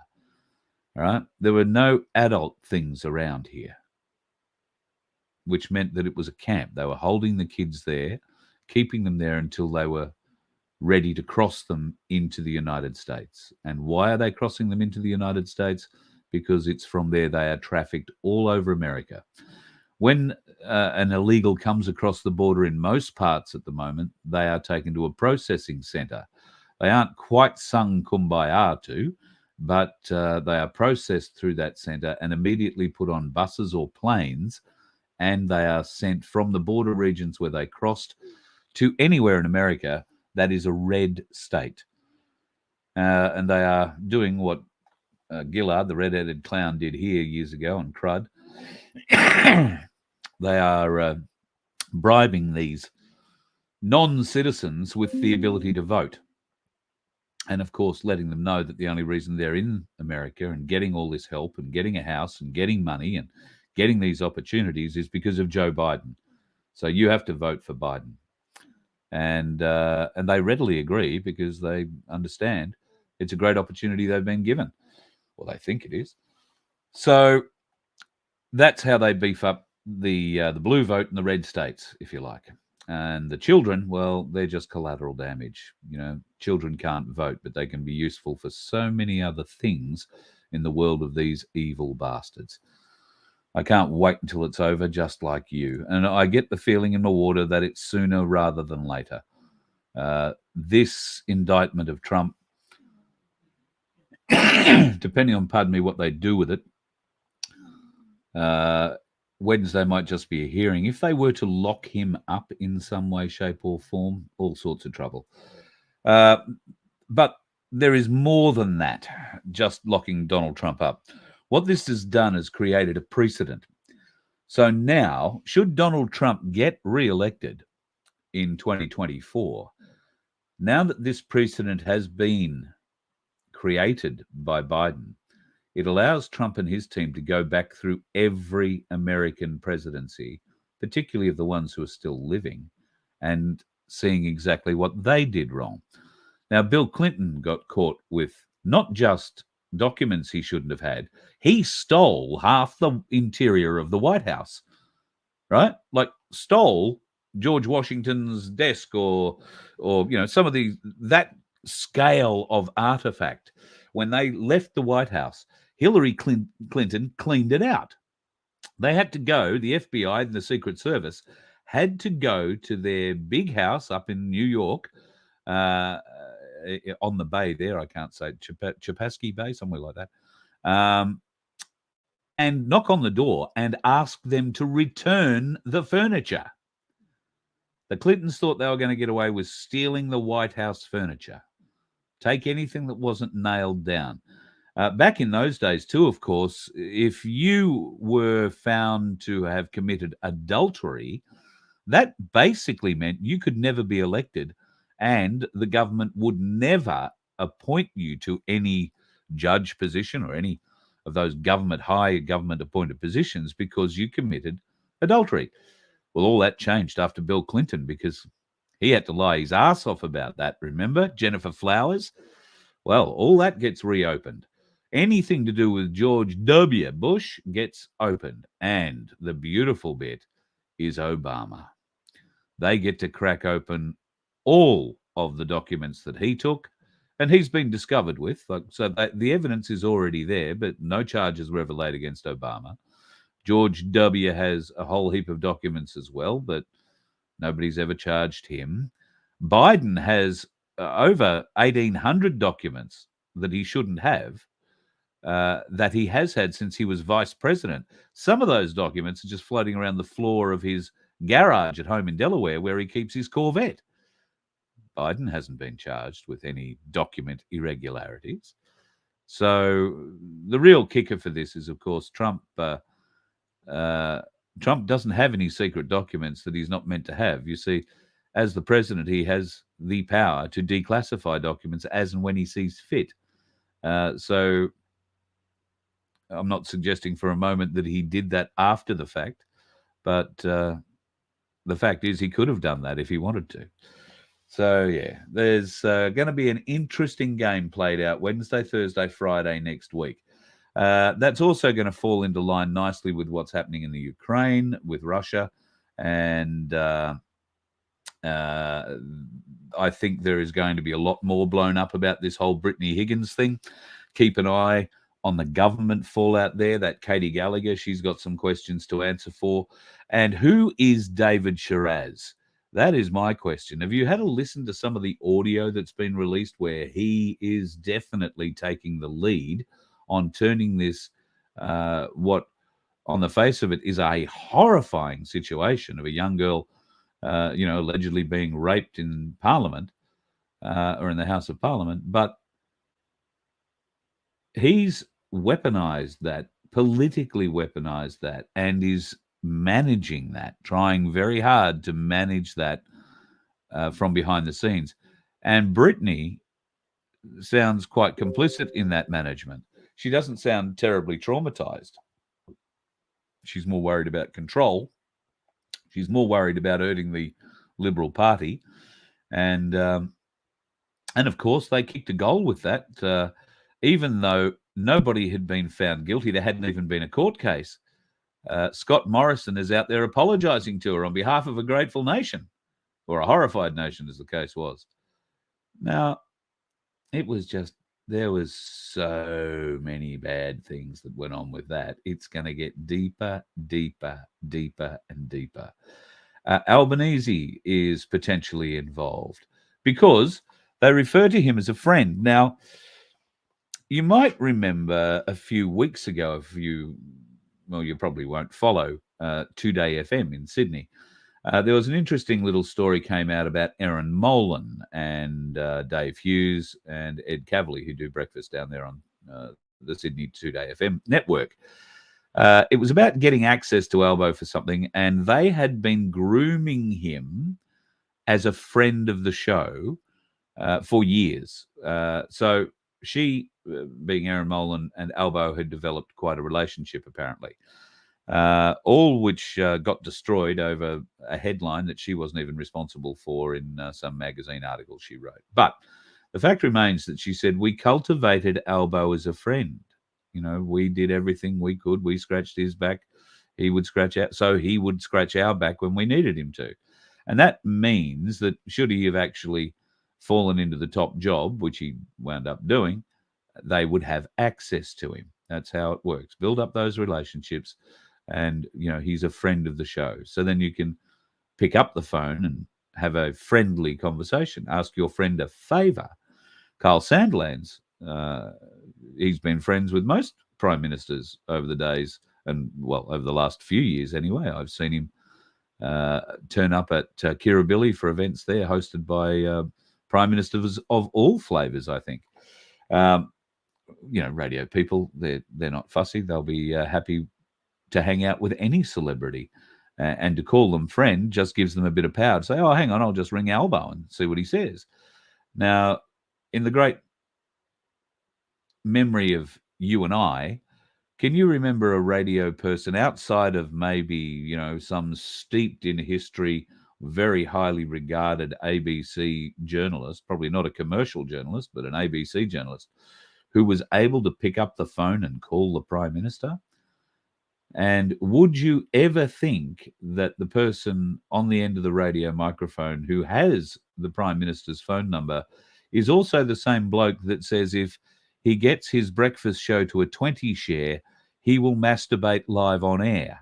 All right. There were no adult things around here, which meant that it was a camp. They were holding the kids there, keeping them there until they were ready to cross them into the United States. And why are they crossing them into the United States? Because it's from there they are trafficked all over America. When an illegal comes across the border in most parts at the moment, they are taken to a processing center. They aren't quite sung kumbaya to. but they are processed through that centre and immediately put on buses or planes, and they are sent from the border regions where they crossed to anywhere in America that is a red state. And they are doing what Gillard, the red-headed clown, did here years ago on Crud. They are bribing these non-citizens with the ability to vote. And, of course, letting them know that the only reason they're in America and getting all this help and getting a house and getting money and getting these opportunities is because of Joe Biden. So you have to vote for Biden. And they readily agree because they understand it's a great opportunity they've been given. Well, they think it is. So that's how they beef up the blue vote in the red states, if you like. And the children, well, they're just collateral damage. You know, children can't vote, but they can be useful for so many other things in the world of these evil bastards. I can't wait until it's over, just like you. And I get the feeling in the water that it's sooner rather than later. This indictment of Trump, depending on, pardon me, what they do with it, Wednesday might just be a hearing. If they were to lock him up in some way, shape, or form, all sorts of trouble. But there is more than that, just locking Donald Trump up. What this has done is created a precedent. So now, should Donald Trump get re-elected in 2024, now that this precedent has been created by Biden, it allows Trump and his team to go back through every American presidency, particularly of the ones who are still living, and seeing exactly what they did wrong. Now, Bill Clinton got caught with not just documents he shouldn't have had, he stole half the interior of the White House, right? Like, stole George Washington's desk or you know, some of that scale of artifact. When they left the White House, Hillary Clinton cleaned it out. They had to go, the FBI and the Secret Service had to go to their big house up in New York, on the bay there, I can't say, Chapasky Bay, somewhere like that, and knock on the door and ask them to return the furniture. The Clintons thought they were going to get away with stealing the White House furniture. Take anything that wasn't nailed down. Back in those days, too, of course, if you were found to have committed adultery, that basically meant you could never be elected, and the government would never appoint you to any judge position or any of those high government appointed positions because you committed adultery. Well, all that changed after Bill Clinton because he had to lie his ass off about that. Remember Jennifer Flowers? Well, all that gets reopened. Anything to do with George W. Bush gets opened. And the beautiful bit is Obama. They get to crack open all of the documents that he took, and he's been discovered with. So the evidence is already there, but no charges were ever laid against Obama. George W. has a whole heap of documents as well, but nobody's ever charged him. Biden has over 1,800 documents that he shouldn't have, that he has had since he was vice president. Some of those documents are just floating around the floor of his garage at home in Delaware where he keeps his Corvette. Biden hasn't been charged with any document irregularities. So the real kicker for this is, of course, Trump doesn't have any secret documents that he's not meant to have. You see, as the president, he has the power to declassify documents as and when he sees fit. So I'm not suggesting for a moment that he did that after the fact, but the fact is he could have done that if he wanted to. So, yeah, there's going to be an interesting game played out Wednesday, Thursday, Friday next week. That's also going to fall into line nicely with what's happening in the Ukraine, with Russia. And I think there is going to be a lot more blown up about this whole Brittany Higgins thing. Keep an eye on the government fallout there. That Katie Gallagher, she's got some questions to answer for. And who is David Shiraz? That is my question. Have you had a listen to some of the audio that's been released where he is definitely taking the lead on turning this, what on the face of it is a horrifying situation of a young girl, allegedly being raped in Parliament, or in the House of Parliament, but he's weaponized that, politically weaponized that, and is managing that, trying very hard to manage that from behind the scenes. And Brittany sounds quite complicit in that management. She doesn't sound terribly traumatized. She's more worried about control. She's more worried about hurting the Liberal Party. And of course, they kicked a goal with that, even though nobody had been found guilty. There hadn't even been a court case. Scott Morrison is out there apologising to her on behalf of a grateful nation, or a horrified nation, as the case was. Now, it was just, there was so many bad things that went on with that. It's going to get deeper, deeper, deeper, and deeper. Albanese is potentially involved because they refer to him as a friend. Now, you might remember a few weeks ago, you probably won't follow 2Day FM in Sydney. There was an interesting little story came out about Erin Molan and Dave Hughes and Ed Cavalier, who do breakfast down there on the Sydney 2Day FM network. It was about getting access to Albo for something, and they had been grooming him as a friend of the show for years. So she, being Erin Molan, and Albo had developed quite a relationship, apparently. All which got destroyed over a headline that she wasn't even responsible for in some magazine article she wrote. But the fact remains that she said, we cultivated Albo as a friend. We did everything we could. We scratched his back. He would scratch out. So he would scratch our back when we needed him to. And that means that should he have actually fallen into the top job, which he wound up doing, they would have access to him. That's how it works. Build up those relationships. And, he's a friend of the show. So then you can pick up the phone and have a friendly conversation. Ask your friend a favour. Kyle Sandilands, he's been friends with most prime ministers over the days and, over the last few years anyway. I've seen him turn up at Kirribilli for events there hosted by prime ministers of all flavours, I think. Radio people, they're not fussy. They'll be happy to hang out with any celebrity, and to call them friend just gives them a bit of power to say, oh, hang on, I'll just ring Albo and see what he says. Now, in the great memory of you and I, can you remember a radio person outside of maybe, some steeped in history, very highly regarded ABC journalist, probably not a commercial journalist, but an ABC journalist, who was able to pick up the phone and call the Prime Minister? And would you ever think that the person on the end of the radio microphone who has the Prime Minister's phone number is also the same bloke that says if he gets his breakfast show to a 20 share, he will masturbate live on air?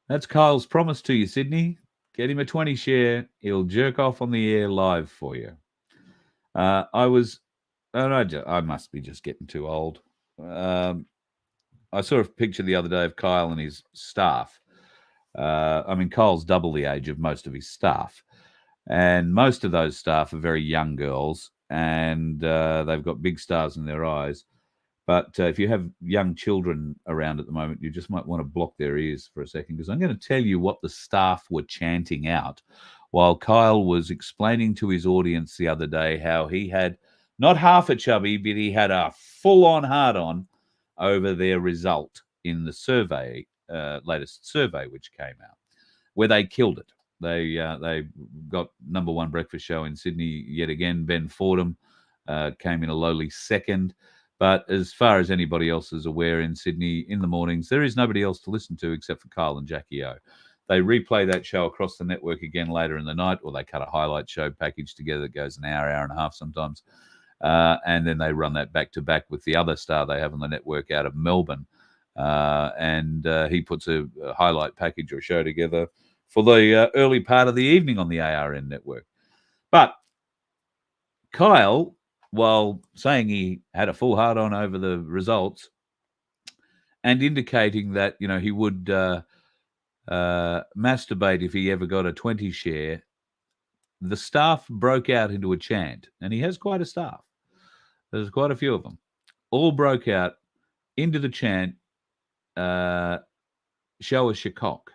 That's Kyle's promise to you, Sydney. Get him a 20 share. He'll jerk off on the air live for you. I must be just getting too old. I saw a picture the other day of Kyle and his staff. Kyle's double the age of most of his staff. And most of those staff are very young girls, and they've got big stars in their eyes. But if you have young children around at the moment, you just might want to block their ears for a second, because I'm going to tell you what the staff were chanting out while Kyle was explaining to his audience the other day how he had not half a chubby, but he had a full-on hard-on over their result in the survey, latest survey, which came out, where they killed it. They got number one breakfast show in Sydney yet again. Ben Fordham came in a lowly second. But as far as anybody else is aware in Sydney in the mornings, there is nobody else to listen to except for Kyle and Jackie O. They replay that show across the network again later in the night, or they cut a highlight show package together that goes an hour and a half sometimes. And then they run that back to back with the other star they have on the network out of Melbourne, and he puts a highlight package or show together for the early part of the evening on the ARN network. But Kyle, while saying he had a full hard-on over the results and indicating that, you know, he would masturbate if he ever got a 20 share, the staff broke out into a chant, and he has quite a staff. There's quite a few of them. All broke out into the chant, show us your cock.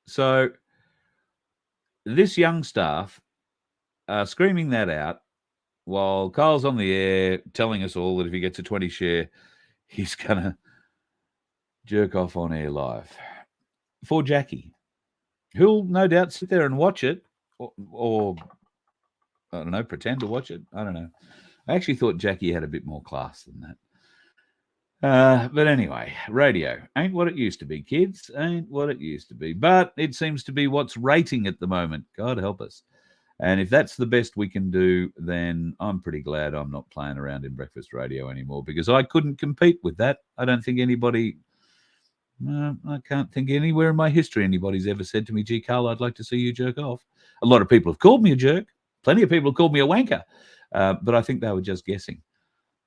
So this young staff are screaming that out while Kyle's on the air telling us all that if he gets a 20 share, he's going to jerk off on air live for Jackie, who'll no doubt sit there and watch it or I don't know, pretend to watch it. I don't know. I actually thought Jackie had a bit more class than that. But anyway, radio ain't what it used to be, kids. Ain't what it used to be. But it seems to be what's rating at the moment. God help us. And if that's the best we can do, then I'm pretty glad I'm not playing around in breakfast radio anymore, because I couldn't compete with that. I don't think anybody... I can't think anywhere in my history anybody's ever said to me, gee, Carl, I'd like to see you jerk off. A lot of people have called me a jerk. Plenty of people have called me a wanker. But I think they were just guessing.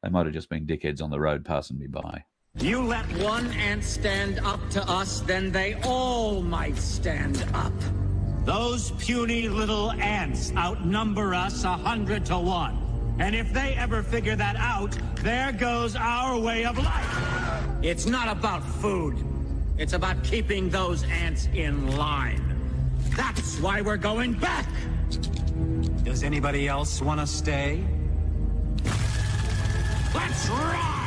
They might have just been dickheads on the road passing me by. You let one ant stand up to us, then they all might stand up. Those puny little ants outnumber us 100 to 1. And if they ever figure that out, there goes our way of life. It's not about food. It's about keeping those ants in line. That's why we're going back. Does anybody else want to stay? Let's rock!